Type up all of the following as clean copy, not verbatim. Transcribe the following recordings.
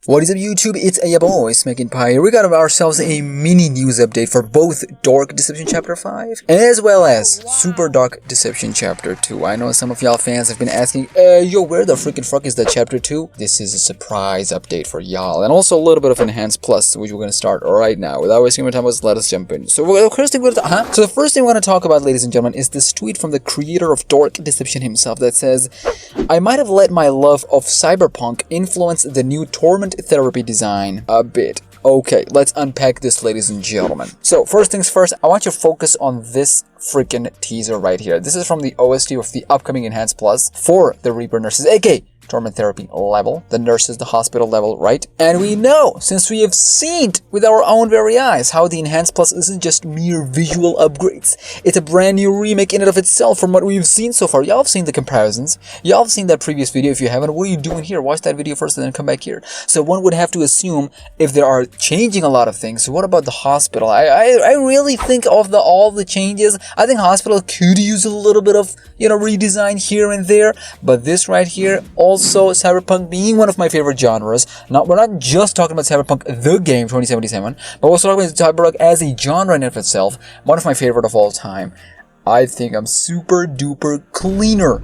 What is up YouTube, it's your boy SmackNPie. We got ourselves a mini news update for both Dark Deception Chapter 5 as well as Super Dark Deception Chapter 2. I know some of y'all fans have been asking, yo, where the freaking fuck is the Chapter 2? This is a surprise update for y'all, and also a little bit of Enhanced Plus, which we're going to start right now. Without wasting more time, let us jump in. So the first thing we're going to talk about, ladies and gentlemen, is this tweet from the creator of Dark Deception himself that says, I might have let my love of cyberpunk influence the new Torment Therapy design a bit. Okay, let's unpack this, ladies and gentlemen. So first things first, I want you to focus on this freaking teaser right here. This is from the OST of the upcoming Enhanced Plus for the Reaper nurses, aka Torment Therapy level, the nurses, the hospital level, right? And we know, since we have seen with our own very eyes, how the Enhanced Plus isn't just mere visual upgrades. It's a brand new remake in and of itself from what we've seen so far. Y'all have seen the comparisons. Y'all have seen that previous video. If you haven't, what are you doing here? Watch that video first and then come back here. So one would have to assume if they are changing a lot of things, what about the hospital? I really think of all the changes. I think hospital could use a little bit of, redesign here and there. But this right here, also cyberpunk being one of my favorite genres. We're not just talking about cyberpunk the game 2077, but we're also talking about cyberpunk as a genre in of itself, one of my favorite of all time. I think I'm super duper cleaner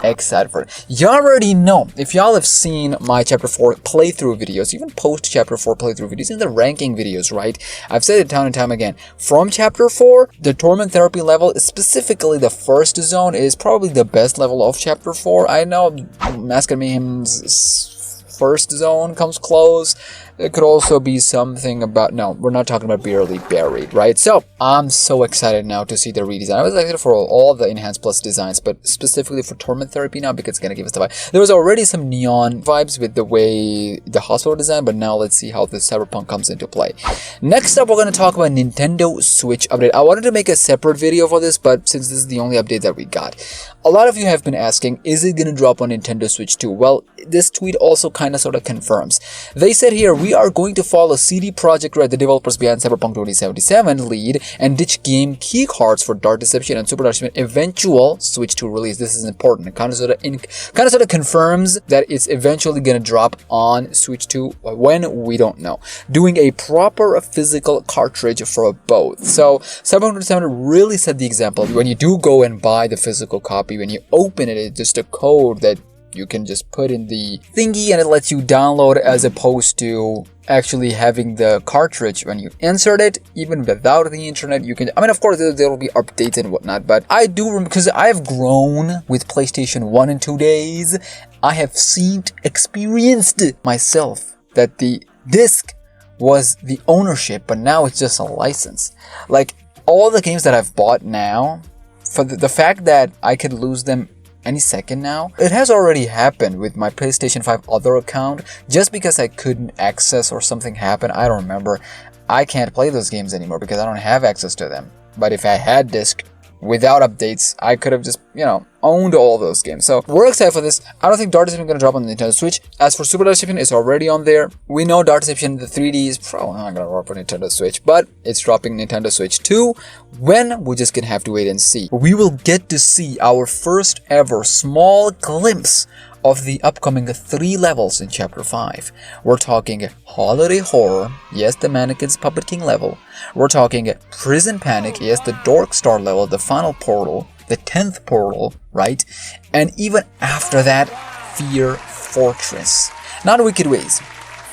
excited for it. Y'all already know, if y'all have seen my chapter 4 playthrough videos, even post chapter 4 playthrough videos, in the ranking videos, right? I've said it time and time again. From chapter 4, the Torment Therapy level, specifically the first zone, is probably the best level of chapter 4. I know Mask and Mayhem's first zone comes close. It could also be something about, no, we're not talking about Barely Buried, right? So, I'm so excited now to see the redesign. I was excited for all of the Enhanced Plus designs, but specifically for Torment Therapy now, because it's going to give us the vibe. There was already some neon vibes with the way the hospital design, but now let's see how the cyberpunk comes into play. Next up, we're going to talk about Nintendo Switch update. I wanted to make a separate video for this, but since this is the only update that we got, a lot of you have been asking, is it going to drop on Nintendo Switch 2? Well, this tweet also kind of sort of confirms. They said here, we are going to follow CD Projekt Red, the developers behind Cyberpunk 2077, lead and ditch game key cards for Dark Deception and Super Dark Deception eventual Switch 2 release. This is important. It kind of sort of confirms that it's eventually going to drop on Switch 2. When, we don't know. Doing a proper physical cartridge for both. So Cyberpunk 2077 really set the example. When you do go and buy the physical copy, when you open it, it's just a code that you can just put in the thingy and it lets you download, as opposed to actually having the cartridge. When you insert it, even without the internet, you can, of course there will be updates and whatnot, but I do remember, because I've grown with PlayStation 1 and 2 days, I have experienced myself that the disc was the ownership, but now it's just a license. Like, all the games that I've bought now, for the fact that I could lose them any second now. It has already happened with my PlayStation 5 other account. Just because I couldn't access or something happened, I don't remember. I can't play those games anymore because I don't have access to them. But if I had disc without updates, I could have just, owned all those games. So we're excited for this. I don't think Dark Deception is going to drop on the Nintendo Switch. As for Super Dark Deception, it's already on there. We know Dark Deception, the 3D, is probably not going to drop on Nintendo Switch, but it's dropping Nintendo Switch 2. When? We're just going to have to wait and see. We will get to see our first ever small glimpse of the upcoming 3 levels in Chapter 5. We're talking Holiday Horror, yes, the Mannequin's Puppet King level. We're talking Prison Panic, yes, the Dork Star level, the final portal, the 10th portal, right? And even after that, Fear Fortress. Not Wicked Ways.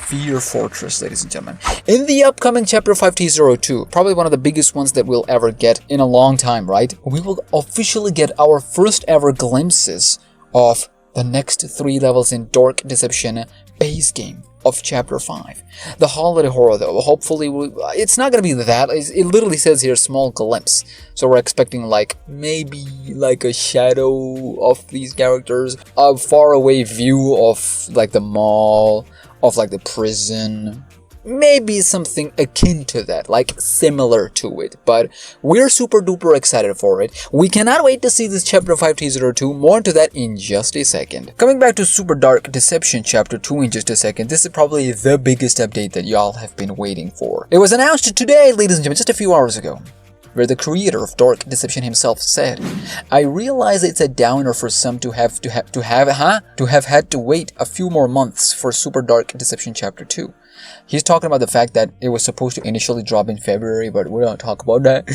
Fear Fortress, ladies and gentlemen. In the upcoming Chapter 5 T02, probably one of the biggest ones that we'll ever get in a long time, right? We will officially get our first ever glimpses of the next 3 levels in Dark Deception base game of Chapter 5. The Holiday Horror, though, hopefully, it's not going to be that. It literally says here, small glimpse. So we're expecting, maybe a shadow of these characters, a faraway view of, the mall, of, the prison. Maybe something akin to that, similar to it, but we're super duper excited for it. We cannot wait to see this Chapter 5 teaser 2, more into that in just a second. Coming back to Super Dark Deception Chapter 2 in just a second, this is probably the biggest update that y'all have been waiting for. It was announced today, ladies and gentlemen, just a few hours ago, where the creator of Dark Deception himself said, "I realize it's a downer for some to have had to wait a few more months for Super Dark Deception Chapter 2. He's talking about the fact that it was supposed to initially drop in February, but we don't talk about that.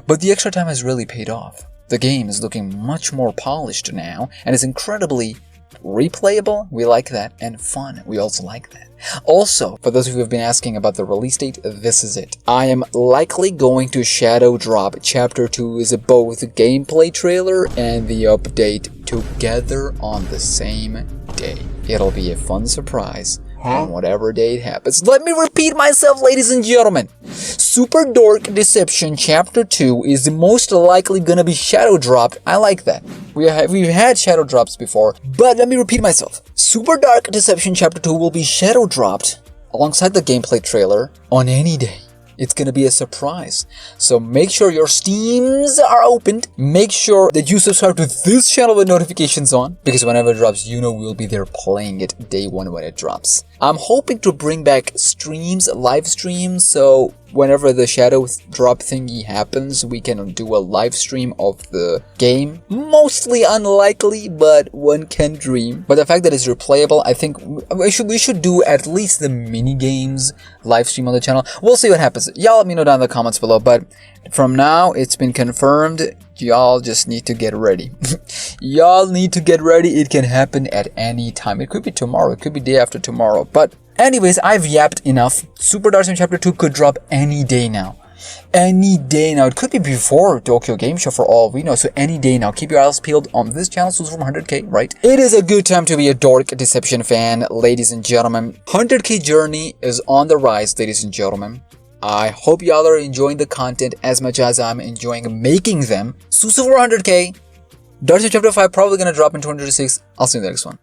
But the extra time has really paid off. The game is looking much more polished now, and is incredibly replayable, we like that, and fun, we also like that. Also, for those of you who have been asking about the release date, this is it. I am likely going to shadow drop Chapter 2's both gameplay trailer and the update together on the same day. It'll be a fun surprise on whatever day it happens. Let me repeat myself, ladies and gentlemen. Super Dark Deception Chapter 2 is most likely gonna be shadow dropped. I like that. We've had shadow drops before, but let me repeat myself. Super Dark Deception Chapter 2 will be shadow dropped alongside the gameplay trailer on any day. It's gonna be a surprise. So make sure your Steams are opened. Make sure that you subscribe to this channel with notifications on, because whenever it drops, you know we'll be there playing it day one when it drops. I'm hoping to bring back streams, live streams, so whenever the shadow drop thingy happens, we can do a live stream of the game. Mostly unlikely, but one can dream. But the fact that it's replayable, I think we should do at least the mini games live stream on the channel. We'll see what happens. Y'all let me know down in the comments below, but from now, it's been confirmed. Y'all just need to get ready. Y'all need to get ready. It can happen at any time. It could be tomorrow. It could be day after tomorrow. But anyways, I've yapped enough. Super Dark Deception Chapter 2 could drop any day now. Any day now. It could be before Tokyo Game Show for all we know. So any day now. Keep your eyes peeled on this channel. So from 100k, right? It is a good time to be a Dark Deception fan, ladies and gentlemen. 100k journey is on the rise, ladies and gentlemen. I hope y'all are enjoying the content as much as I'm enjoying making them. So for 100k, Dark Deception Chapter 5 probably gonna drop in 2026. I'll see you in the next one.